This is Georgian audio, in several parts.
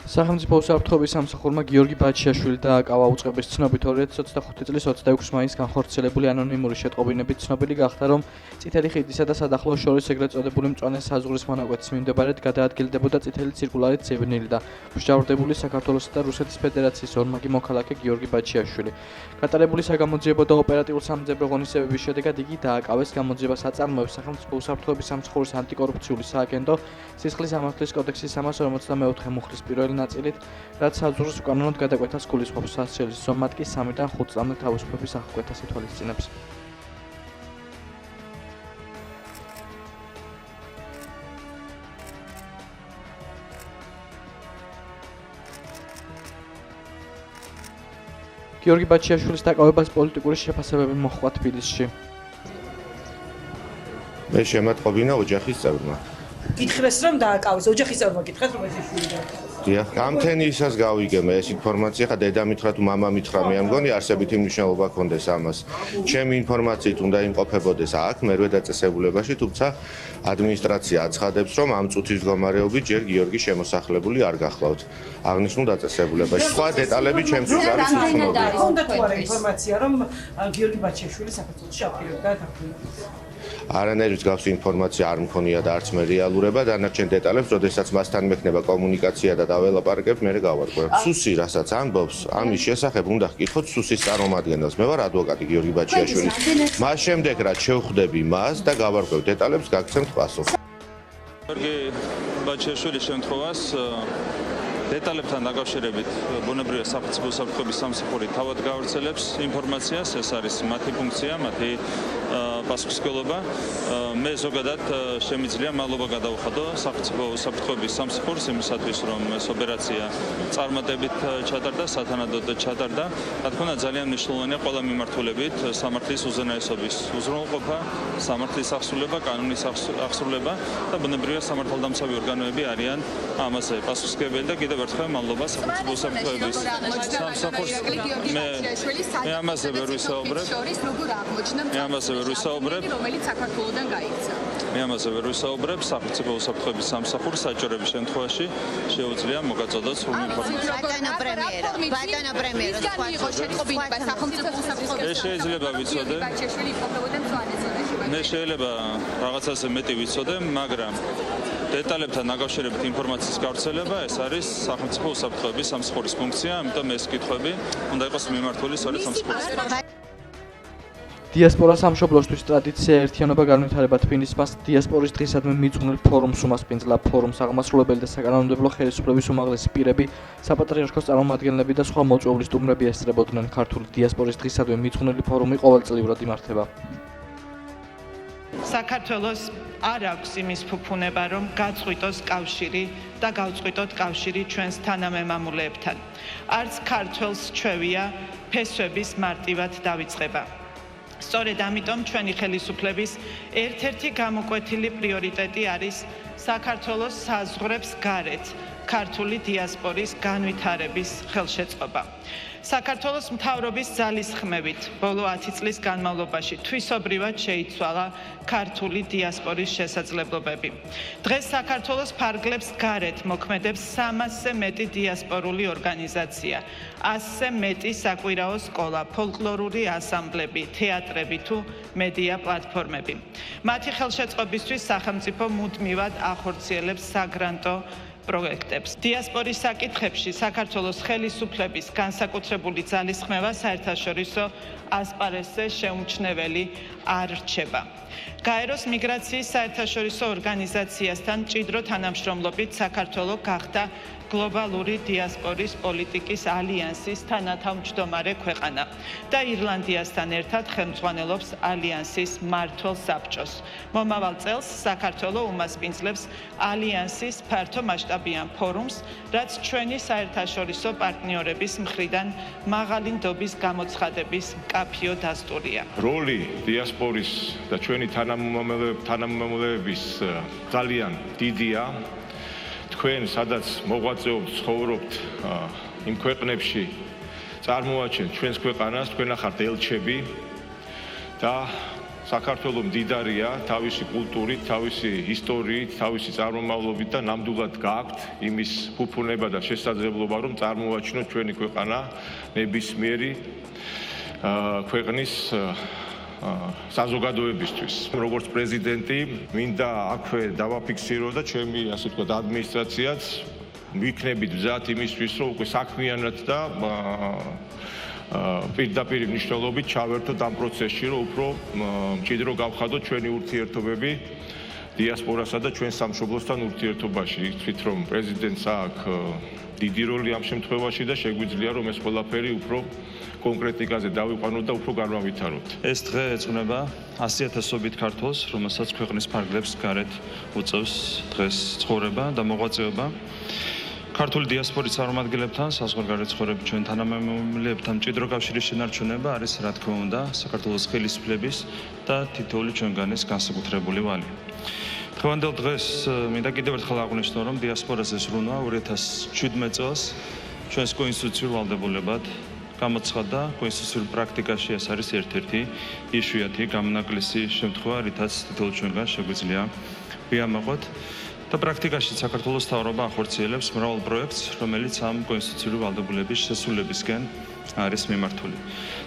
სახელმწიფო უსაფრთხოების სამსახურმა გიორგი ბაჩიაშვილი დააკავა უწყების ცნობით 2025 წლის 26 მაისს განხორციელებული ანონიმური შეტყობინებით ცნობილი გახდა, რომ წითელი ხიდისა და სადახლოს შორის ეგრეთ წოდებული მწვანე საზღვრის მონაკვეთის მიმდებარედ გადაადგილდებოდა წითელი ცირკულარით ძებნილი და მსჯავრდებული საქართველოსა და რუსეთის ფედერაციის ორმაგი მოქალაქე გიორგი ბაჩიაშვილი. გატარებული საგამოძიებო და ოპერატიულ-სამძებრო ღონისძიებების შედეგად იგი დააკავეს. გამოძიებას აწარმოებს სახელმწიფო უსაფრთხოების სამსახურის ანტიკორუფციული სააგენტო სისხლის სამართლის კოდექსის 344 მუხლის პირველი ნაწილით, რაც საზღვრს უკანონოდ გადაკვეთას გულისხმობს. სასჯელის ზომად კი 3-დან 5 წლამდე თავისუფლების აღკვეთას ითვალისწინებს. გიორგი ბაჩიაშვილის დაკავებას პოლიტიკური შეფასებები მოჰყვა თბილისში. მე შემატყობინა ოჯახის წევრმა. გითხრეს რომ დააკავეს ოჯახის წევრმა გითხრეს რომ ეს შვილი დააკავეს. დიახ, გამთენიისას გავიგე მე ეს ინფორმაცია, ხა დედა მითხრა თუ მამა მითხრა, მე ამგონი არსებითი მნიშვნელობა ჰქონდეს ამას. ჩემი ინფორმაციით უნდა იმყოფებოდეს აქ მერვე დაწესებულებაში, თუმცა ადმინისტრაცია აცხადებს, რომ ამ წუთის მდგომარეობით ჯერ გიორგი შემოსახლებული არ გახლავთ აღნიშნულ დაწესებულებაში. სხვა დეტალები ჩემთვის არის უცნობი. ხონდა თუ არა ინფორმაცია რომ გიორგი ბაჩიაშვილი საქართველოში აპირებდა დაბრუნებას. არანაირი მსგავსი ინფორმაცია არ მქონია და არც მე რეალურობა დანარჩენ დეტალებს, როდესაც მასთან მექნება კომუნიკაცია და დაველაპარაკებ, მე გავარკვევ. სუსი, რასაც ამბობს, ამის შესახებ უნდა გკითხოთ სუსის წარმომადგენელს. მე ვარ ადვოკატი გიორგი ბაჩიაშვილი. მას შემდეგ რაც შევხვდები მას და გავარკვევ დეტალებს, გაგცემთ პასუხს. გიორგი ბაჩიაშვილის შემთხვევას დეტალებთან დაკავშირებით ბუნებრივია სახელმწიფო უსაფრთხოების სამსახური თავად გავრცელებს ინფორმაციას, ეს არის მათი ფუნქცია, მათი პასუხისმგებლობა. მე ზოგადად შემიძლია მადლობა გადავხადო სახელმწიფო უსაფრთხოების სამსახურს იმისათვის, რომ ეს ოპერაცია წარმატებით ჩატარდა, სათანადოდ ჩატარდა. რა თქმა უნდა, ძალიან მნიშვნელოვანია ყველა მიმართულებით სამართლის უზენაესობის უზრუნველყოფა, სამართლის აღსრულება, კანონის აღსრულება და ბუნებრივია სამართალდამცავი ორგანოები არიან ამაზე პასუხისმგებელი და კიდევ ერთხელ მადლობა სახელმწიფო უსაფრთხოების სამსახურს. მე ამაზე ვერ ვისაუბრებ. მე ამაზე ვერ ვისაუბრებ. რომელიც საქართველოსდან გაიქცა. მე ამაზე ვერ ვისაუბრებ. სახელმწიფო უსაფრთხოების სამსახურს საჭიროების შემთხვევაში შეუძლია მოგაწოდოს სრული ინფორმაცია. ბატონო პრემიერო, სახელმწიფო უსაფრთხოების ეს შეიძლება ვიცოდე. მე შეიძლება რაღაცაზე მეტი ვიცოდე, მაგრამ დეტალებთან დაკავშირებით ინფორმაციის გავრცელება ეს არის სახელმწიფო უსაფრთხოების სამსახურის ფუნქცია, ამიტომ ეს კითხვები უნდა იყოს მიმართული სწორედ სამსახურს. დიასპორა სამშობლოსთვის ტრადიცია ერთიანობა განვითარება თბილისს დიასპორის დღისადმი მიძღვნილ ფორუმს უმასპინძლა. ფორუმს აღმასრულებელი და საკანონმდებლო ხელისუფლების უმაღლესი პირები, საპატრიარქოს წარმომადგენლები და სხვა მოწვეული სტუმრები ესწრებოდნენ. ქართული დიასპორის დღისადმი მიძღვნილი ფორუმი ყოველწლიურად იმართება. საქართველოს არ აქვს იმის ფუფუნება, რომ გაწყვიტოს კავშირი და გავწყვიტოთ კავშირი ჩვენს თანამემამულეებთან. არც ქართველს ჩვევია ფესვების მარტივად დავიწყება. სწორედ ამიტომ ჩვენი ხელისუფლების ერთ-ერთი გამოკვეთილი პრიორიტეტი არის საქართველოს საზღვრებს გარეთ ქართული დიასპორის განვითარების ხელშეწყობა. საქართველოს მთავრობის ძალისხმევით ბოლო 10 წლის განმავლობაში თვისობრივად შეიცვალა ქართული დიასპორის შესაძლებლობები. დღეს საქართველოს ფარგლებს გარეთ მოქმედებს 300-ზე მეტი დიასპორული ორგანიზაცია, 100-ზე მეტი საკვირაო სკოლა, ფოლკლორული ასამბლები, თეატრები თუ მედია პლატფორმები. მათი ხელშეწყობისთვის სახელმწიფო მუდმივად ახორციელებს საგრანტო პროექტებს. დიასპორის საკითხებში საქართველოს ხელისუფლების განსაკუთრებული ძალისხმევა საერთაშორისო ასპარესზე შეუმჩნეველი არ რჩება. გაეროს მიგრაციის საერთაშორისო ორგანიზაციასთან მჭიდრო თანამშრომლობით საქართველო გახდა გლობალური დიასპორის პოლიტიკის ალიანსის თანათავმჯდომარე ქვეყანა და ირლანდიასთან ერთად ხელმძღვანელობს ალიანსის მმართველ საბჭოს. მომავალ წელს საქართველო უმასპინძლებს ალიანსის ფართომასშტაბიან ფორუმს, რაც ჩვენი საერთაშორისო პარტნიორების მხრიდან მაღალი ნდობის გამოცხადების მკაფიო დასტურია. როლი დიასპორის და ჩვენი თანამემამულეების ძალიან დიდია. თქვენ სადაც მოღვაწეობთ, ცხოვრობთ იმ ქვეყნებში, წარმოაჩენთ ჩვენს ქვეყანას, თქვენ ახართ ელჩები და საქართველოს მდიდარია თავისი კულტურით, თავისი ისტორიით, თავისი წარმომავლობით და ნამდვილად გააქვთ იმის ფუფუნება და შესაძლებლობა, რომ წარმოვაჩინოთ ჩვენი ქვეყანა ნებისმიერი ქვეყნის საზოგადოებისთვის. როგორც პრეზიდენტი, მინდა აქვე დავაფიქსირო და ჩემი, ასე ვთქვათ, ადმინისტრაციაც ვიქნებით მზად იმისთვის, რომ უკვე საქმიანად და პირდაპირ მნიშვნელობით ჩავერთოთ ამ პროცესში, რომ უფრო მჭიდრო გავხადოთ ჩვენი ურთიერთობები დიასპორასა და ჩვენ სამშობლოსთან ურთიერთობაში. იცით, რომ პრეზიდენტს აქვს დიდი როლი ამ შემთხვევაში და შეგვიძლია, რომ ეს ყველაფერი უფრო კონკრეტიკაზე დავიყვანოთ და უფრო განვავითაროთ. ეს დღე ეძღვნება 100,000-ობით ქართველს, რომელსაც ქვეყნის ფარგლებს გარეთ უწევს დღეს ცხოვრება და მოღვაწეობა. ქართული დიასპორის წარმომადგენლებთან, საზღვარგარეთ ცხოვრების ჩვენ თანამემამულეებთან მჭიდრო კავშირის შენარჩუნება არის, რა თქმა უნდა, საქართველოს ხელისუფლების და თითოეული ჩვენგანის განსაკუთრებული ვალი. დღევანდელ დღეს მინდა კიდევ ერთხელ აღვნიშნო, რომ დიასპორაზე ზრუნვა 2017 წელს ჩვენს კონსტიტუციურ ვალდებულებად გამოცხადდა. კონსტიტუციურ პრაქტიკაში ეს არის ერთ-ერთი იშვიათი გამონაკლისი შემთხვევა, რითაც თითოეულ ჩვენგანს შეგვიძლია ვიამაყოთ. და პრაქტიკაში საქართველოს მთავრობა ახორციელებს მრავალ პროექტს, რომელიც ამ კონსტიტუციური ვალდებულების შესრულებისკენ არის მიმართული.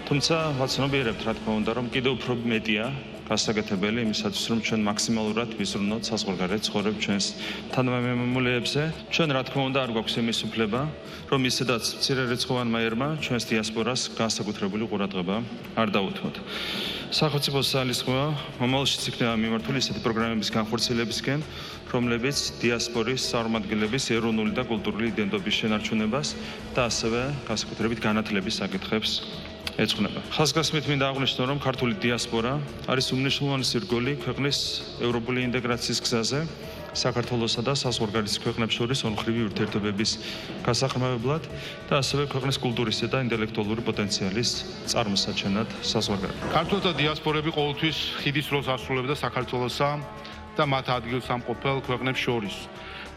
თუმცა ვაცნობიერებთ, რა თქმა უნდა, რომ კიდევ უფრო მეტია გასაკეთებელი იმისათვის, რომ ჩვენ მაქსიმალურად ვიზრუნოთ საზღვარგარეთ ცხოვრებ ჩვენს თანამემამულეებზე. ჩვენ, რა თქმა უნდა, არ გვაქვს იმის უფლება, რომ ისედაც მცირერიცხოვანმა ერმა ჩვენს დიასპორას განსაკუთრებული ყურადღება არ დაუთმოთ. სახელმწიფოს ძალისხმევა მომავალშიც იქნება მიმართული ისეთი პროგრამების განხორციელებისკენ, რომლებიც დიასპორის წარმომადგენლების ეროვნული და კულტურული იდენტობის შენარჩუნებას და ასევე განსაკუთრებით განათლების საკითხებს ეძღვნება. ხაზგასმით მინდა აღვნიშნო, რომ ქართული დიასპორა არის უმნიშვნელოვანესი რგოლი ქვეყნის ევროპული ინტეგრაციის გზაზე საქართველოსა და საზღვარგარეთის ქვეყნებს შორის ორმხრივი ურთიერთობების გასახმარებლად და ასევე ქვეყნის კულტურისა და ინტელექტუალური პოტენციალის წარმოსაჩენად საზღვარგარეთში. ქართველთა დიასპორები ყოველთვის ხიდის როლს ასრულებდა საქართველოსა და მათ ადგილსამყოფელ ქვეყნებს შორის.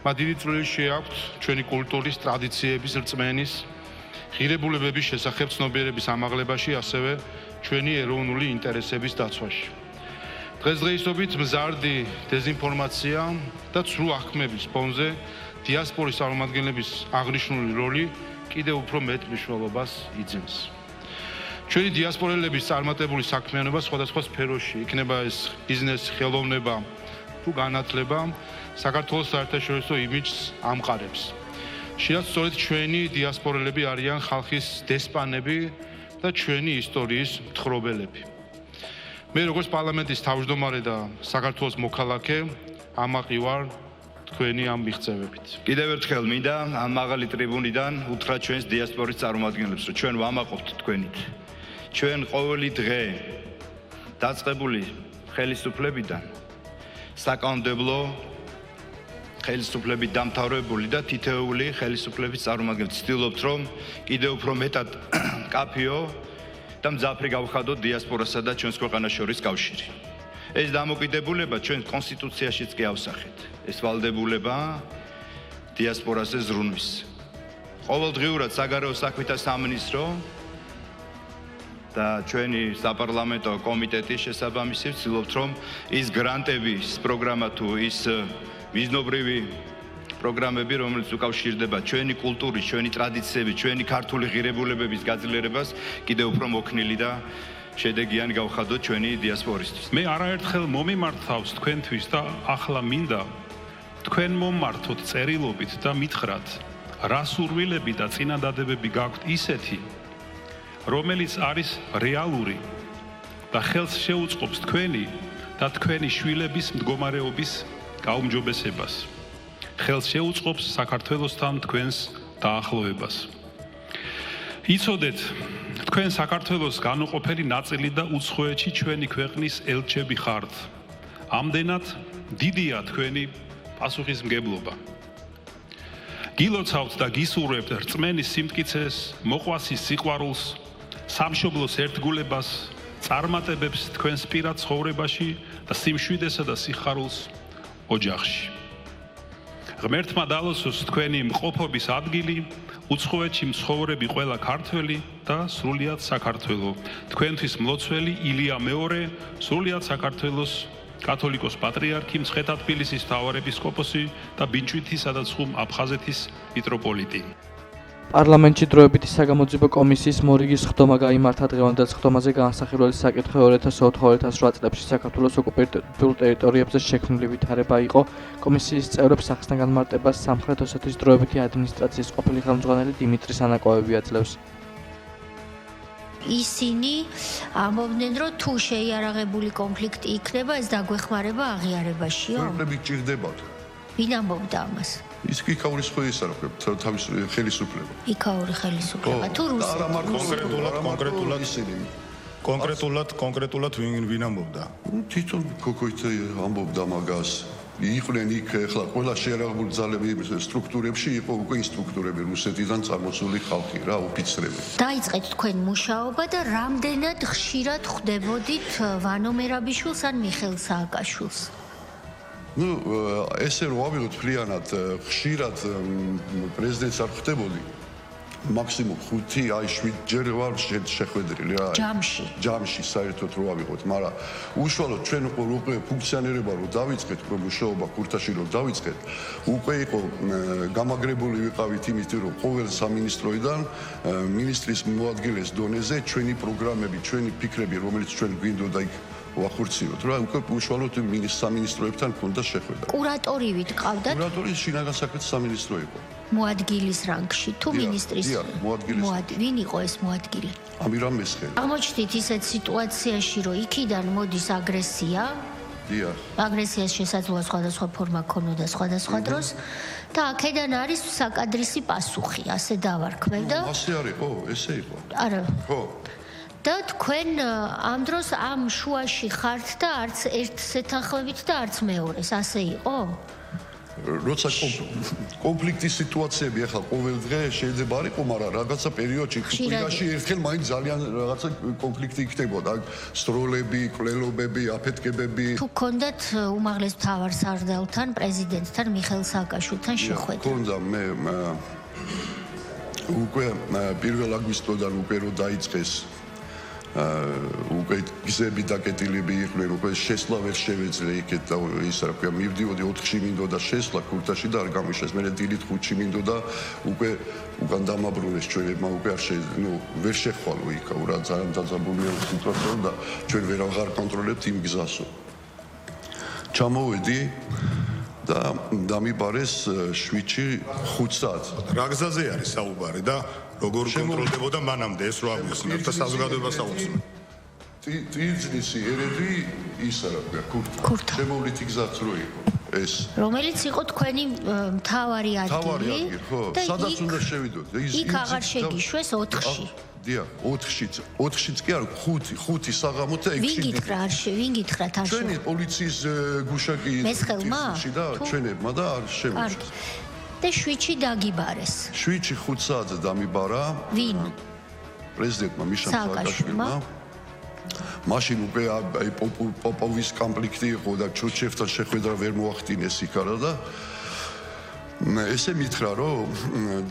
მათ დიდი წვლილი შეაქვთ ჩვენი კულტურის, ტრადიციების რწმენის, ღირებულებების შესახებ ცნობიერების ამაღლებაში, ასევე ჩვენი ეროვნული ინტერესების დაცვაში. დღესდღეობით მზარდი დეზინფორმაცია და ცრუ აღქმების ფონზე დიასპორის წარმომადგენლების აღნიშნული როლი კიდევ უფრო მეტ მნიშვნელობას იძენს. ჩვენი დიასპორელების წარმატებული საქმიანობა სხვადასხვა სფეროში, იქნება ეს ბიზნესი, ხელოვნება თუ განათლება, საქართველოს საერთაშორისო იმიჯს ამყარებს. შეიძლება სწორედ ჩვენი დიასპორელები არიან ხალხის დესპანები და ჩვენი ისტორიის მთხრობელები. მე როგორც პარლამენტის თავმჯდომარე და საქართველოს მოქალაქე ამაყი ვარ თქვენი ამ მიღწევებით. კიდევ ერთხელ მინდა ამ მაღალი ტრიბუნიდან უთხრა ჩვენს დიასპორის წარმომადგენლებს, რომ ჩვენ ვამაყობთ თქვენით. ჩვენ ყოველი დღე დაწყებული ხელისუფლებიდან საკანონმდებლო ხელისუფლებით დამთავრებული და თითოეული ხელისუფლების წარმომადგენლები ცდილობთ, რომ კიდევ უფრო მეტად კაფეო და მძაფრი გავხადოთ დიასპორასა და ჩვენს ქვეყანას შორის კავშირი. ეს დამოკიდებულება ჩვენ კონსტიტუციაშიც კი ავსახეთ. ეს ვალდებულება დიასპორაზე ზრუნვის. ყოველდღიურად საგარეო საქმეთა სამინისტრო და ჩვენი საპარლამენტო კომიტეტი შესაბამისი ვცდილობთ, რომ ის გრანტების პროგრამა თუ ის მიზნობრივი პროგრამები, რომელიც უკავშირდება ჩვენი კულტურის, ჩვენი ტრადიციების, ჩვენი ქართული ღირებულებების გაძლიერებას, კიდევ უფრო მოქნილი და შედეგიანი გავხადოთ ჩვენი დიასპორისთვის. მე არაერთხელ მომიმართავს თქვენთვის და ახლა მინდა თქვენ მომმართოთ წერილობით და მითხრათ, რა სურვილები და წინადადებები გაქვთ ისეთი, რომელიც არის რეალური და ხელს შეუწყობს თქვენი და თქვენი შვილების მდგომარეობის გაუმჯობესებას. ხელს შეუწყობს საქართველოსთან თქვენს დაახლოებას. იცოდეთ, თქვენ საქართველოს განუყოფელი ნაწილი და უცხოეთში ჩვენი ქვეყნის ელჩები ხართ. ამდენად დიდია თქვენი პასუხისმგებლობა. გილოცავთ და გისურვებთ რწმენის სიმტკიცეს, მოყვასის სიყვარულს, სამშობლოს ერთგულებას, წარმატებებს თქვენს პირად ცხოვრებაში და სიმშვიდესა და სიხარულს ოჯახში. ღმერთმა დალოცოს თქვენი მყოფობის ადგილი, უცხოეთში მცხოვრები ყველა ქართველი და სრულიად საქართველო. თქვენთვის მლოცველი ილია მეორე, სრულიად საქართველოს კათოლიკოს პატრიარქი, მცხეთა თბილისის მთავარეპისკოპოსი და ბინჭვითისა და ცხუმ აფხაზეთის მიტროპოლიტი. პარლამენტში დროებითი საგამოძიებო კომისიის მორიგის ხდომა გაიმართა დღევანდელ ხდომაზე განსახილველი საკითხი 2004-2008 წლებში საქართველოს ოკუპირებულ ტერიტორიებზე შექმნილი ვითარება იყო. კომისიის წევრებს სახსნა განმარტებას სამხრეთ ოსეთის დროებითი ადმინისტრაციის ყოფილი ხელმძღვანელი დიმიტრი სანაკოევი აძლევს. ისინი ამბობდნენ, რომ თუ შეიარაღებული კონფლიქტი იქნება, ეს დაგვეხმარება აღიარებაშიო? ქვეყნები ჭირდებათ. ვინ ამბობდა ამას? ის კი იქაურის ხოისა რა თავის ხელისუფლება. იქაური ხელისუფლება თუ კონკრეტულად ვინ ამბობდა? თვითონ ქოქოით ამბობდა მაგას. იყვნენ იქ ახლა ყველა შეიარაღებული ძალები სტრუქტურებში იყო უკვე ის სტრუქტურები რუსეთიდან წარმოსული ხალხი რა ოფიცრები. დაიწყეთ თქვენ მუშაობა და რამდენად ხშირად ხვდებოდით ვანო მერაბიშვილს ან მიხეილ სააკაშვილს? Ну, ესე რომ ავიღოთ ფლიანად ხშირად პრეზიდენტს არ ხვდებოდი. მაქსიმუმ 5, აი 7 ჯერ ვარ შეხვედრილი რა. ჯამში საერთოდ რო ავიღოთ, მაგრამ უშუალოდ ჩვენ უკვე ფუნქციონირება რო დავიწყეთ, უკვე მუშაობა ქურთაში რო დავიწყეთ, უკვე იყო გამაგრებული ვიყავით იმით, რომ ყოველ სამინისტროიდან მინისტრის მოადგილეს დონეზე ჩვენი პროგრამები, ჩვენი ფიქრები, რომელიც ჩვენ გვინდოდა იქ ვახორციელოთ რა, უკვე უშუალოდ სამინისტროებთან ქონდა შეხვედრა. კურატორივით ყავდათ? კურატორი შინაგან საქმეთა სამინისტრო იყო. მოადგილის რანგში თუ მინისტრის? ვინ იყო ეს მოადგილე? ამირამ მესხელი. აღმოჩნდით ისეთ სიტუაციაში, რომ იქიდან მოდის აგრესია. დიახ. აგრესიას შესაძლოა სხვადასხვა ფორმა ქონოდა სხვადასხვა დროს და აქედან არის საკადრისი პასუხი, ასე დავარქმევ და ასე არ იყო, ესე იყო. არა. ხო. და თქვენ ამ დროს ამ შუაში ხართ და არც ერთ სეთანხმებით და არც მეორეს, ასე იყო? როცა კონფლიქტის სიტუაციები ახლა ყოველ დღე შეიძლება არ იყო, მაგრამ რაღაცა პერიოდში კვირაში ერთხელ მაინც ძალიან რაღაცა კონფლიქტი იქნებოდა, სტროლები, კვლელობები, აფეთქებები. თუ გქონდათ უმაღლეს მთავარსარდალთან, პრეზიდენტთან მიხეილ სააკაშვილთან შეხვედრა? გქონდა მე უკვე 1 აგვისტოდან უკვე რო დაიწყეს უკვე გზები დაკეტილები იყვნენ, უკვე შესვლა ვერ შევეძლე იქეთ და ის რა ქვია, მივდიოდი 4-ში მინდოდა შესვლა ქურთაში და არ გამოიშეს. მე დილით 5-ში მინდოდა უკვე უკან დამაბრუნეს ჩვენებმა უკვე არ ვერ შეხვალო იქ რა ძალიან დაძაბულია სიტუაცია და ჩვენ ვერ აღარ კონტროლებთ იმ გზასო. ჩამოვედი და დამიბარეს 7-ში 5 საათს. რა გზაზე არის საუბარი და როგორ კონტროლდებოდა მანამდე ეს რო აღმოსნათ და საზოგადოებას აუხსნა. ტიძნისი ერედი ისა რა ქვია ქურთი. შემოვლითი გზაც რო იყო ეს. რომელიც იყო თქვენი მთავარი ადგილი და სადაც უნდა შევიდოთ. იქ აღარ შეგიშვეს 4-ში. დიახ, 4-შიც კი არ 5 საღამოთ და 6-ში. ვინ გითხრათ არ ჩვენი პოლიციის გუშა კი და ჩვენებმა და არ შემოშვა. და 7-ში დაგიბარეს. 7-ში 5 საათზე დამიბარა. ვინ? პრეზიდენტმა მიშა სააკაშვილმა. მაშინ უკვე აი პოპოვის კონფლიქტი იყო და ჩურჩევთან შეხვედრა ვერ მოახდინეს იქ არა და ესე მითხრა რომ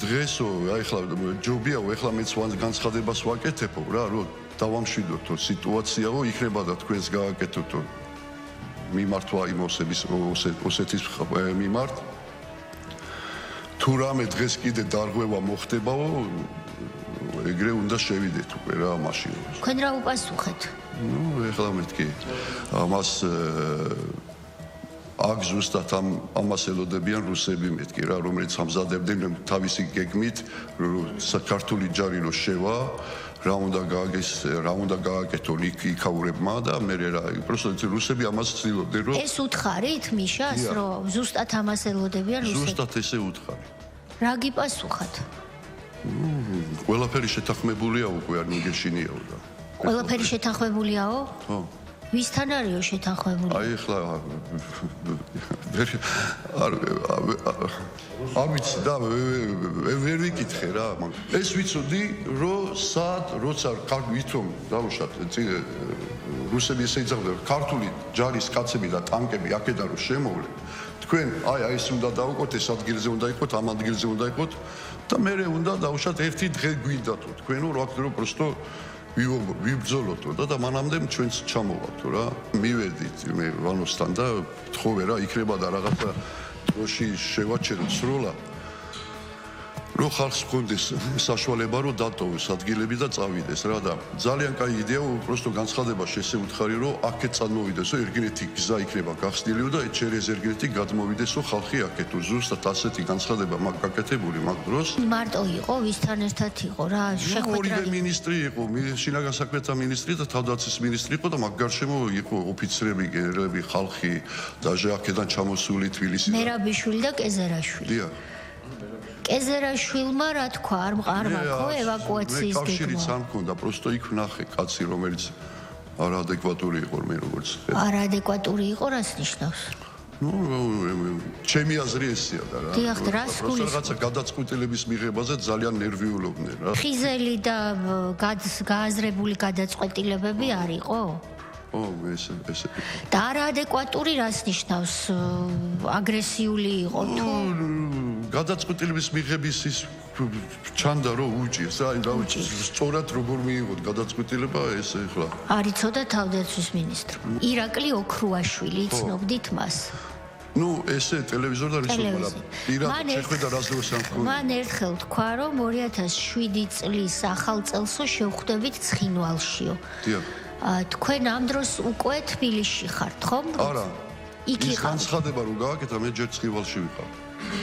დღესო აი ხლა ჯობიაო ეხლა მეც განცხადებას ვაკეთებო რა რომ დავამშვიდოთო სიტუაციაო იქნება და თქვენს გააკეთოთო მიმართვა იმ ოსეთის მიმართ თუ რამე დღეს კიდე დარღვევა მოხდებაო ეგრე უნდა შევიდეთ უკვე რა მაშინ თქვენ რა უპასუხეთ ნუ ეხლა მეთქი ამას აქ ზუსტად ამას ელოდებიან რუსები მეთქი რა რომელიც ამზადებდნენ თავისი გეგმით საქართველოს ჯარი რო შევა რა უნდა გააკეთონ იქაურებმა და მე რა პროსტო რუსები ამას ცდილობდნენ რომ ეს უთხარით მიშას რომ ზუსტად ამას ელოდებიან რუსები ზუსტად ესე უთხარი რა გიპასუხათ ყველაფერი შეთანხმებულია უკვე არ მიგეშინიაო და ყველაფერი შეთანხმებულიაო ხო ვისთან არისო შეთანხმებული? აი ახლა არ ვიცი და ვერ ვიკითხე რა ეს ვიცოდი რომ სად როცა ვითომ დავუშვათ რუსები ესე იძახდნენ ქართული ჯარის კაცები და ტანკები აქედან რომ შემოვლენ თქვენ აი ეს უნდა დავუყოთ, ეს ადგილზე უნდა იყოთ, ამ ადგილზე უნდა იყოთ და მე უნდა დავუშვათ ერთი დღე გვინდათო თქვენო რა პროსტო ვიბრძოლოთ და მანამდე ჩვენც ჩამოვართ რა მივედით მე ვანოსთან და თხოვე რა იქნება და რაღაცა დროში შევაჩეროთ სროლა რო ხალხს გქონდეს საშუალება რომ დატოვოს ადგილები და წავიდეს რა და ძალიან კაი იდეა უბრალოდ განცხადება შესეუთხარი რომ აქეთ წამოვიდესო ერთგინეთი გზა იქნება გახსნილიო და через ერთგინეთი გადმოვიდესო ხალხი აქეთ ზუსტად ასეთი განცხადება მაგ გაკეთებული მაგ დროს მარტო იყო ვისთან ერთად იყო რა შეხვედრა ორივე მინისტრი იყო შინაგან საქმეთა მინისტრი და თავდაცვის მინისტრი იყო და მაგ გარშემო იყო ოფიცრები გენერლები ხალხი დაჟე აქედან ჩამოსული თბილისიდან მერაბიშვილი და კეზერაშვილი დიახ კეზერაშვილმა რა თქვა არ მყარმაქო ევაკუაციის გეგმა კავშირიც არ მქონდა პროსტო იქ ვნახე კაცი რომელიც არადეკვატური იყო მე როგორც არადეკვატური იყო რას ნიშნავს ჩემი აზრი ესეა და რა დიახ რას გულისხმობ რაღაცა გადაწყვეტილების მიღებაზე ძალიან ნერვიულობდნენ რა ხიზელი და გააზრებული გადაწყვეტილებები არ იყო ესე და არაადეკვატური რას ნიშნავს აგრესიული იყო თუ გადაწყვეტილების მიღების ის ჩანდა რომ უჭირს აი რა სწორად როგორ მიიღოთ გადაწყვეტილება ეს ახლა არიცოდა თავდაცვის მინისტრი ირაკლი ოქრუაშვილი იცნობდით მას ნუ ესე ტელევიზორ და რისო პირადად შეხვედრა რას დროს ამ ქონდა მან ერთხელ თქვა რომ 2007 წლის ახალ წელსო შევხვდებით ცხინვალშიო დიახ თქვენ ამ დროს უკვე თბილისში ხართ ხომ? არა. იქ ის განცხადება რომ გააკეთა მე ჯერ ცხინვალში ვიყავ.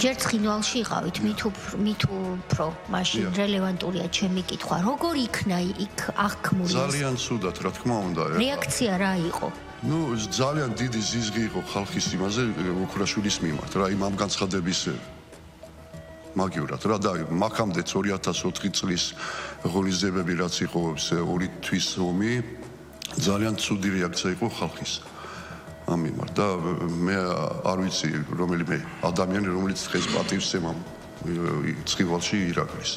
ჯერ ცხინვალში იყავით მით უფრო მაშინ რელევანტურია ჩემი კითხვა. როგორ იქნა იქ აღქმული? ძალიან ცუდად რა თქმა უნდა. რეაქცია რა იყო? ნუ ძალიან დიდი ზიზღი იყო ხალხის იმაზე ოქრაშვილის მიმართ რა იმ ამ განცხადების მაგივრად რა და მაქამდე 2004 წლის ღონისძიებები რაც იყო 2 თვის ომი ძალიან ცუდი რეაქცია იყო ხალხის ამ მიმართ და მე არ ვიცი რომელიმე ადამიანი რომელიც დღეს პატივს ემამ ცხინვალში ირაკლის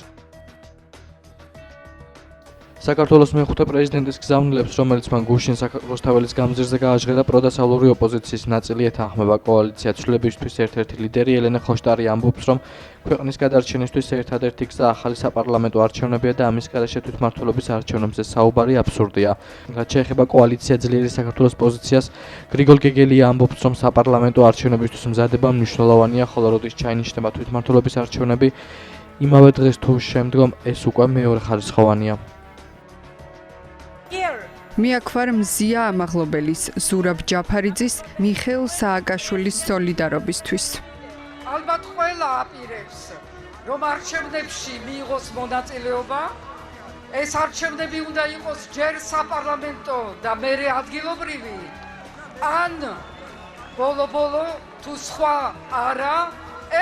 საქართველოს მეხუთე პრეზიდენტის გზავნილებს, რომელიც მან გუშინ რუსთაველის გამზირზე გააჟღერა პროდასავლური ოპოზიციის ნაწილი ეთანხმება კოალიცია ცვლილებისთვის ერთ-ერთი ლიდერი ელენე ხოშტარი ამბობს, რომ ქვეყნის გადარჩენისთვის ერთადერთი გზა ახალი საპარლამენტო არჩევნებია და ამის გარეშე თვითმმართველობის არჩევნებზე საუბარი აბსურდია. რაც შეეხება კოალიცია ძლიერი საქართველოს პოზიციას, გრიგოლ გეგელია ამბობს, რომ საპარლამენტო არჩევნებისთვის მზადება მნიშვნელოვანია, ხოლო როდის ჩაინიშნება თვითმმართველობის არჩევნები, იმავე დღეს თუ შემდგომ ეს უკვე მეორე ხარისხოვანია. მიაქვარ მზია ამაღლობელის, ზურაბ ჯაფარიძის, მიხეილ სააკაშვილის სოლიდარობისთვის. ალბათ ყველა აპირებს, რომ არჩევნებში მიიღოს მონაწილეობა. ეს არჩევნები უნდა იყოს ჯერ საპარლამენტო და მერე ადგილობრივი. ან ბოლო-ბოლო თუ სხვა არა,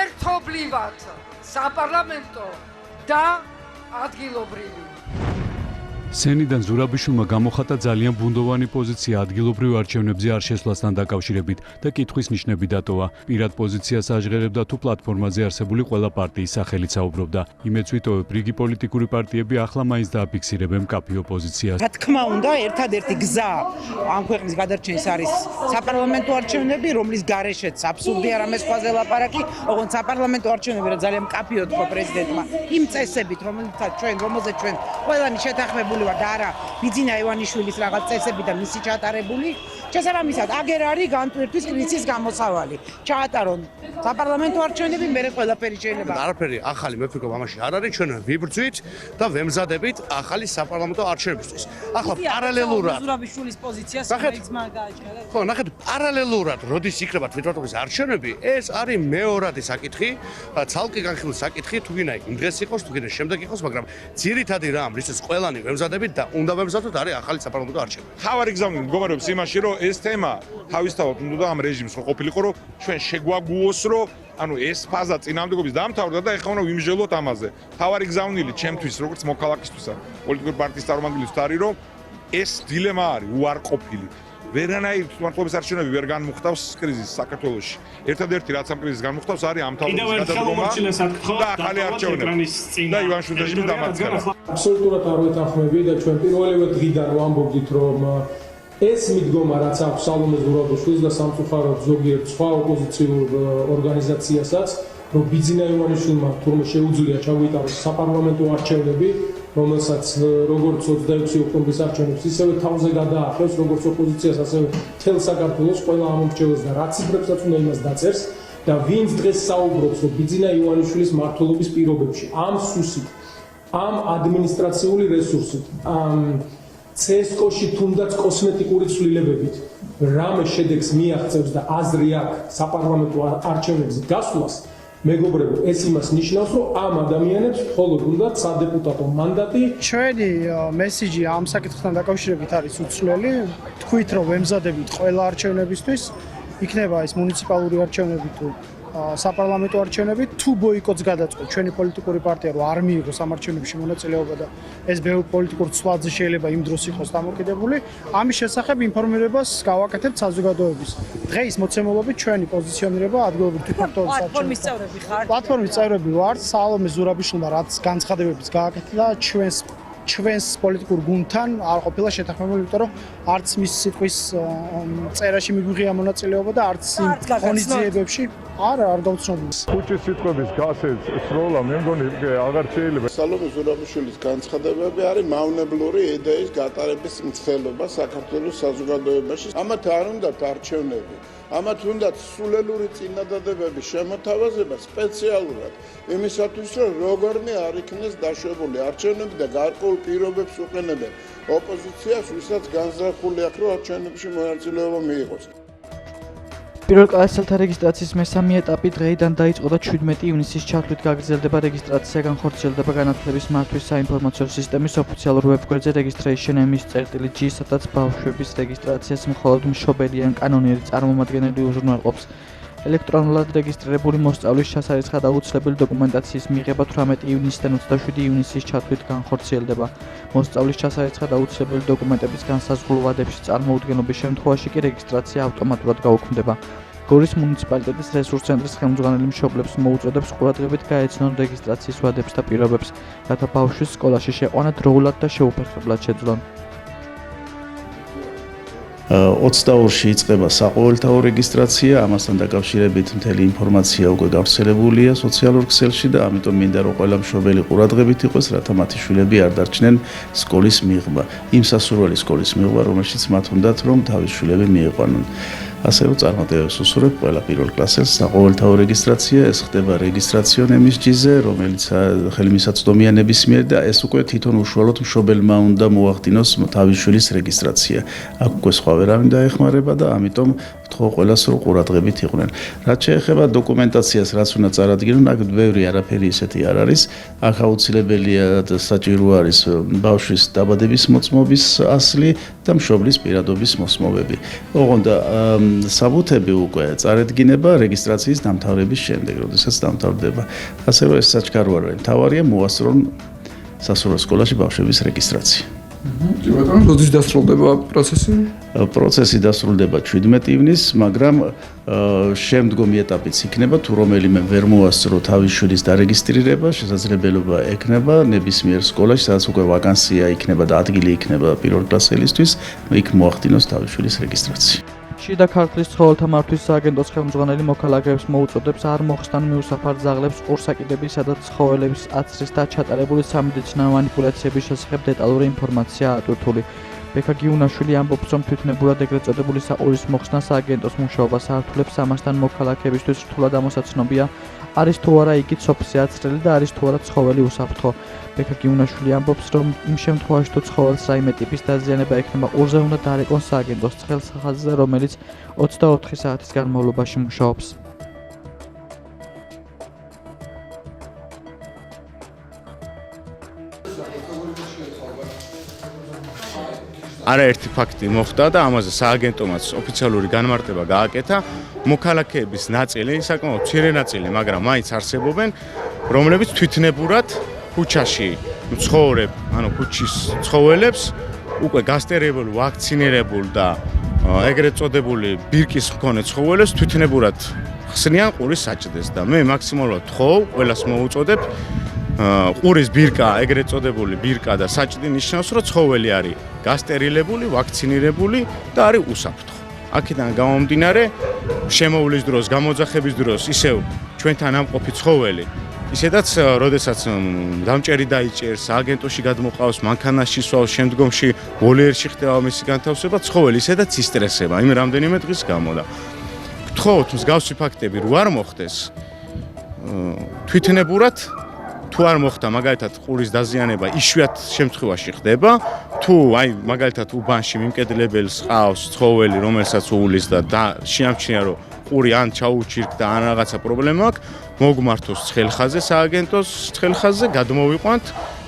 ერთობლივად საპარლამენტო და ადგილობრივი. სენიდან ზურაბიშვილმა გამოხატა ძალიან ბუნდოვანი პოზიცია ადგილობრივ არჩევნებზე არ შესვლასთან დაკავშირებით და კითხვის ნიშნები დატოვა. პირად პოზიციას აჟღერებდა თუ პლატფორმაზე არსებული ყველა პარტიის სახელით საუბრობდა. იმედს ვიტოვებ, რიგი პოლიტიკური პარტიები ახლა მაინც დააფიქსირებენ მკაფიო პოზიციას. რა თქმა უნდა, ერთადერთი გზა ამ ქვეყნის გადარჩენის არის საპარლამენტო არჩევნები, რომლის გარეშეც აბსურდია რამე სხვაზე ლაპარაკი, ოღონდ საპარლამენტო არჩევნები რა ძალიან მკაფიო თქვა პრეზიდენტმა იმ წესებით, რომელზეც ჩვენ ყველანი შეთანხმებული და არა ბიძინა ივანიშვილის რაღაც წესები და მისი ჩატარებული შესაბამისად აგერ არის განტვირთვის კრიზისის გამოსავალი ჩაატარონ საპარლამენტო არჩევნები მე ყველაფერი შეიძლება არაფერი ახალი მე ვფიქრობ ამაში არ არის ჩვენ ვიბრძვით და ვემზადებით ახალი საპარლამენტო არჩევნებისთვის ახლა პარალელურად ზურაბიშვილის პოზიციას მეცმა გააჩერა ხო ნახეთ პარალელურად როდის იქნება თვითმმართველობის არჩევნები ეს არის მეორადი საკითხი ცალკე განხილული საკითხი თუ გინდა იმ დღეს იყოს თუ გინდა შემდეგ იყოს მაგრამ ძირითადი რამ რისაც ყველანი ვემზადებით და უნდა ვემზადოთ არის ახალი საპარლამენტო არჩევნები. თავარი გზა მდგომარეობს იმაში, რომ ეს თემა თავისთავად უნდა ამ რეჟიმს რო ყოფილიყო, რომ ჩვენ შეგვაგუოს, რომ ანუ ეს ფაზა წინამდებობის დამთავრდა და ეხლა უნდა ვიმსჯელოთ ამაზე. თავარი გზავნილი ჩემთვის, როგორც მოქალაქისთვისა, პოლიტიკური პარტიის წარმომადგენლისთვის არის, რომ ეს დილემა არის უარყოფილი. ვერანაირ თვითმმართველობის არჩევნები ვერ განმუხტავს კრიზისს საქართველოში. ერთადერთი რაც ამ კრიზისს განმუხტავს არის ამ თავის გადადგომა და ახალი არჩევნები. და ივანიშვილის რეჟიმის დამარცხება. აბსოლუტურად არ ვეთანხმები და ჩვენ პირველივე დღიდან ვამბობდით რომ ეს მიდგომა რაც აქვს სალომე ზურაბიშვილს და სამწუხაროდ ზოგიერთ სხვა ოპოზიციურ ორგანიზაციასაც, რომ ბიძინა ივანიშვილმა თურმე შეუძლია ჩავიტაროს საპარლამენტო არჩევნები, რომელსაც როგორც 26 ოქტომბრის არჩევნებს ისევე თავზე გადაახევს, როგორც ოპოზიციას, ასევე მთელ საქართველოს ყველა ამომრჩეველს და რა ციფრებსაც უნდა იმას დაწერს და ვინც დღეს საუბრობს, რომ ბიძინა ივანიშვილის მმართველობის პირობებში ამ სუსით, ამ ადმინისტრაციული რესურსით, CSKO-ში თუნდაც კოსმეტიკური ცვლილებებით რამე შედეგს მიაღწევს და აზრი აქვს საპარლამენტო არჩევნებზე გასვლას, მეგობრებო, ეს იმას ნიშნავს, რომ ამ ადამიანებს მხოლოდ უნდა სადეპუტატო მანდატი. ჩვენი მესიჯი ამ საკითხთან დაკავშირებით არის უცვლელი. თქვით, რომ ვემზადებით ყველა არჩევნებისთვის, იქნება ეს მუნიციპალური არჩევნები თუ საპარლამენტო არჩევნები, თუ ბოიკოტს გადაწყობთ ჩვენი პოლიტიკური პარტია, რომ არ მიიღოს ამ არჩევნებში მონაწილეობა და ეს ბევრ პოლიტიკურ ცვლადზე შეიძლება იმ დროს იყოს დამოკიდებული, ამის შესახებ ინფორმირებას გავაკეთებთ საზოგადოების. დღეის მოცემულობით ჩვენი პოზიციონირება ადგილობრივ თვითმმართველობის პლატფორმის წევრები ხართ? პლატფორმის წევრები ვართ, სალომე ზურაბიშვილმა რაც განცხადებებიც გააკეთა ჩვენს პოლიტიკურ გუნდთან არ ყოფილა შეთანხმებული, იმიტომ რომ არც მის სიტყვის წერაში მიგვიღია მონაწილეობა და არც ღონისძიებებში არ გავცნობია. ხუჭის სიტყვების გასეც სროლა მე მგონი აღარ შეიძლება. სალომე ზურაბიშვილის განცხადებები არის მავნებლური იდეის გატარების მცდელობა საქართველოს საზოგადოებაში. ამათ არ უნდათ არჩევნები. ამათ უნდათ სულელური წინადადებების შემოთავაზება სპეციალურად იმისათვის, რომ როგორმე არ იქნეს დაშვებული არჩევნები და გარკვეულ პირობებს უყენებენ ოპოზიციას, ვისაც განზრახული აქვს, რომ არჩევნებში მონაწილეობა მიიღოს. პირველ კლასელთა რეგისტრაციის მესამე ეტაპი დღეიდან დაიწყო და 17 ივნისის ჩათვლით გაგრძელდება რეგისტრაცია, განხორციელდება განათლების მართვის საინფორმაციო სისტემის ოფიციალურ ვებგვერდზე registration m.g, სადაც ბავშვების რეგისტრაციას მხოლოდ მშობელი ან კანონიერი წარმომადგენელი უზრუნველყოფს. ელექტრონულად რეგისტრირებული მოსწავლის ჩასარიცხა და აუცილებელი დოკუმენტაციის მიღება 18 ივნისიდან 27 ივნისის ჩათვლით განხორციელდება. მოსწავლის ჩასარიცხა და აუცილებელი დოკუმენტების განსაზღვრულ ვადებში წარმოუდგენობის შემთხვევაში კი რეგისტრაცია ავტომატურად გაუქმდება. გორის მუნიციპალიტეტის რესურს ცენტრის ხელმძღვანელი მშობლებს მოუწოდებს ყურადღებით გაეცნონ რეგისტრაციის ვადებს და პირობებს, რათა ბავშვის სკოლაში შეყვანა დროულად და შეუფერხებლად შეძლონ. 22-ში იწყება საყოველთაო რეგისტრაცია, ამასთან დაკავშირებით მთელი ინფორმაცია უკვე გავრცელებულია სოციალურ ქსელში და ამიტომ მინდა რომ ყველა მშობელი ყურადღებით იყოს, რათა მათი შვილები არ დარჩნენ სკოლის მიღება. იმ სასურველი სკოლის მიღება, რომელშიც მათ უნდათ რომ თავის შვილები მიიყვანონ. ასე რომ წარმატებებს უსურვებ ყველა პირველ კლასელს საყოველთაო რეგისტრაცია, ეს ხდება registration MSG-ზე, რომელიც ხელმისაწვდომიანების მიერ და ეს უკვე თვითონ უშუალოდ მშობელმა უნდა მოახდინოს თავის შვილის რეგისტრაცია. აქ უკვე სხვა ვერავინ დაეხმარება და ამიტომ ვთხოვ ყველას რომ ყურადღებით იყვნენ. რაც შეეხება დოკუმენტაციას, რაც უნდა წარადგინონ, აქ ბევრი არაფერი ისეთი არ არის. აქ აუცილებელია და საჭირო არის ბავშვის დაბადების მოწმობის ასლი და მშობლის პირადობის მოსმობები. ოღონდ საბუთები უკვე წარედგინება რეგისტრაციის დამთავრების შემდეგ, როდესაც დამთავრდება. ასე რომ ეს საჩქარო არ არის. მთავარია მოასწრონ სასურველ სკოლაში ბავშვების რეგისტრაცია. როდის დასრულდება პროცესი? პროცესი დასრულდება 17 ივნისს, მაგრამ შემდგომი ეტაპიც იქნება, თუ რომელიმე ვერ მოასწრო თავის შვილის დარეგისტრირება, შესაძლებლობა ექნება ნებისმიერ სკოლაში, სადაც უკვე ვაკანსია იქნება და ადგილი იქნება პირველ კლასელისთვის, იქ მოახდინოს თავის შვილის რეგისტრაცია. შიდა ქართლის ცხოველთა მართვის სააგენტოს ხელმძღვანელი მოქალაქეებს მოუწოდებს არ მოხსნან მიუსაფარ ძაღლებს ყურსაკიდებისა და ცხოველების აცრის და ჩატარებული სამედიცინო მანიპულაციების შესახებ დეტალური ინფორმაცია ატვირთული. ბექა გიუნაშვილი ამბობს, რომ თვითნებურად ეგრეთ წოდებული საყურის მოხსნა სააგენტოს მუშაობას ართულებს, ამასთან მოქალაქეებისთვის რთულად ამოსაცნობია, არის თუ არა იგი ცოფზე აცრელი და არის თუ არა ცხოველი უსაფრთხო. ბექა გიუნაშვილი ამბობს, რომ იმ შემთხვევაში თუ ცხოველს რაიმე ტიპის დაზიანება ექნება, ყურზე უნდა დაარეკონ სააგენტოს ცხელ ხაზზე, რომელიც 24 საათის განმავლობაში მუშაობს. არაერთი ფაქტი მოხდა და ამაზე სააგენტომაც ოფიციალური განმარტება გააკეთა. მოქალაქეების ნაწილი, საკმაოდ მცირე ნაწილი, მაგრამ მაინც არსებობენ, რომლებიც თვითნებურად ქუჩაში მცხოვრებ, ქუჩის ცხოველებს უკვე გასტერებულ, ვაქცინირებულ და ეგრეთ წოდებული ბირკის მქონე ცხოველებს თვითნებურად ხსნიან ყურის საჭდეს და მე მაქსიმალურად ვთხოვ, ყველას მოუწოდებ ყურის ბირკა, ეგრეთ წოდებული ბირკა და საჭდი ნიშნავს, რომ ცხოველი არის გასტერილებული, ვაქცინირებული და არის უსაფრთხო. აქედან გამომდინარე, შემოვლის დროს, გამოძახების დროს ისევ ჩვენთან ამყოფი ცხოველი ისედაც, როდესაც დამჭერი დაიჭერს, აგენტოში გადმოყავს, მანქანაში სვავს, შემდგომში ვოლიერში ხდება მისი განთავსება, ცხოველი ისედაც ისტრესება, იმ რამდენიმე დღის გამო და გთხოვთ მსგავსი ფაქტები რო არ მოხდეს, თვითნებურად თუ არ მოხდა მაგალითად ყურის დაზიანება იშვიათ შემთხვევაში ხდება, თუ აი მაგალითად უბანში მიმკედლებელს ყავს ცხოველი, რომელსაც უვლის და შეამჩნია რომ ყური ან ჩაუჩირკდა ან რაღაცა პრობლემა აქვს, მოგმართოს ცხელხაზე სააგენტოს ცხელხაზე, გადმოვიყვანთ,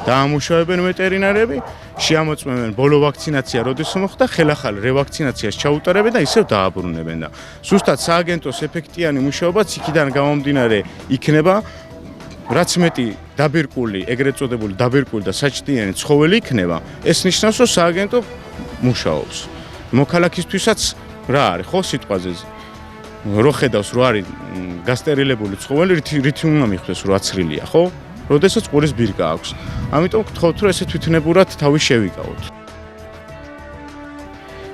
დაამუშავებენ ვეტერინარები, შეამოწმებენ ბოლო ვაქცინაცია როდის მოხდა, ხელახალ რევაქცინაციას ჩაუტარებენ და ისევ დააბრუნებენ და ზუსტად სააგენტოს ეფექტიანი მუშაობაც იქიდან გამომდინარე იქნება, რაც მეტი დაბირკული, ეგრეთ წოდებული დაბირკული და საჭდიანი ცხოველი იქნება, ეს ნიშნავს, რომ სააგენტო მუშაობს. მოქალაქისთვისაც რა არის, ხო სიტყვაზე რო ხედავს, რო არის გასტერილებული ცხოველი, რითი უნდა მიხვდეს, რო აცრილია, ხო? როდესაც ყურის ბირკა აქვს. ამიტომ გთხოვთ, რომ ესე თვითნებურად თავი შევიკავოთ.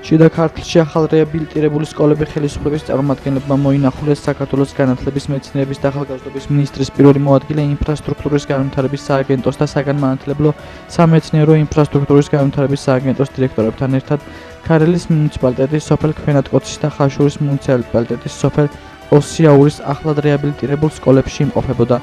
შიდა ქართლში ახალ რეაბილიტირებული სკოლები ხელისუფლების წარმომადგენლებმა მოინახულეს საქართველოს განათლების, მეცნიერების და ახალგაზრდობის მინისტრის პირველი მოადგილე ინფრასტრუქტურის განვითარების სააგენტოს და საგანმანათლებლო სამეცნიერო ინფრასტრუქტურის განვითარების სააგენტოს დირექტორებთან ერთად ქარელის მუნიციპალიტეტის სოფელ ქვენატკოცის და ხაშურის მუნიციპალიტეტის სოფელ ოსიაურის ახლად რეაბილიტირებულ სკოლებში იმყოფებოდა.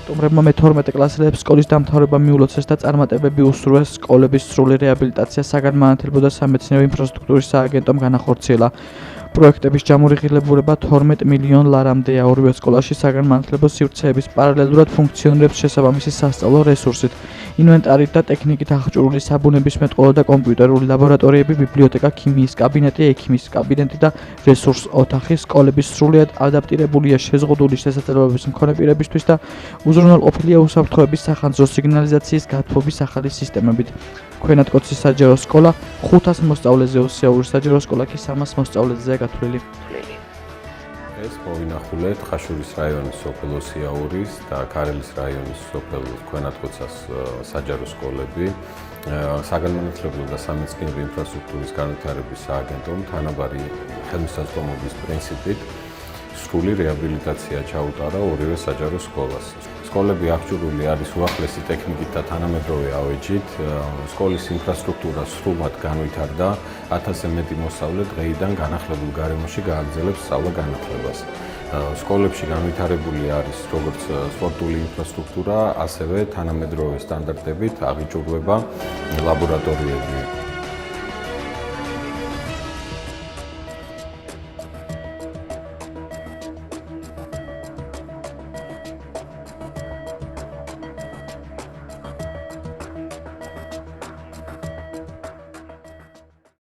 სტუმრებმა მე-12 კლასელებს სკოლის დამთავრება მიულოცეს და წარმატებები უსურვეს სკოლების სრული რეაბილიტაცია საგანმანათლებლო და სამეცნიერო ინფრასტრუქტურის სააგენტომ განახორციელა. პროექტების ჯამურიღებულება 12 მილიონ ლარამდეა. ორივე სკოლაში საგანმანათლებლო სივრცეების პარალელურად ფუნქციონირებს შესაბამისი სასწავლო რესურსით, ინვენტარით და ტექნიკით აღჭურვილი საბუნებისმეტყველო და კომპიუტერული ლაბორატორიები, ბიბლიოთეკა, ქიმიის კაბინეტი, ექიმის კაბინეტი და რესურს ოთახი. სკოლები სრულიად ადაპტირებულია შეზღუდული შესაძლებლობების მქონე პირებისთვის და უზრუნველყოფილია უსაფრთხოების სახანძრო სიგნალიზაციის გათბობის ახალი სისტემებით. ქვენატკოცის საჯარო სკოლა 500 მოსწავლეზე, ოსიაურის საჯარო სკოლა კი 300 მოსწავლეზეა გათვლილი. ეს მოვინახულეთ ხაშურის რაიონის სოფელ ოსიაურის და ქარელის რაიონის სოფელ ქვენატკოცას საჯარო სკოლები. საგანმანათლებლო და სამეცნიერო ინფრასტრუქტურის განვითარების სააგენტომ თანაბარი ხელმისაწვდომობის პრინციპით სრული რეაბილიტაცია ჩაუტარა ორივე საჯარო სკოლას. სკოლები აღჭურვილი არის უახლესი ტექნიკით და თანამედროვე ავეჯით. სკოლის ინფრასტრუქტურა სრულად განვითარდა, 1000-ზე მეტი მოსწავლე დღეიდან განახლებულ გარემოში გააგრძელებს სწავლა-განათლებას. სკოლებში განვითარებული არის როგორც სპორტული ინფრასტრუქტურა, ასევე თანამედროვე სტანდარტებით აღიჭურვება ლაბორატორიები.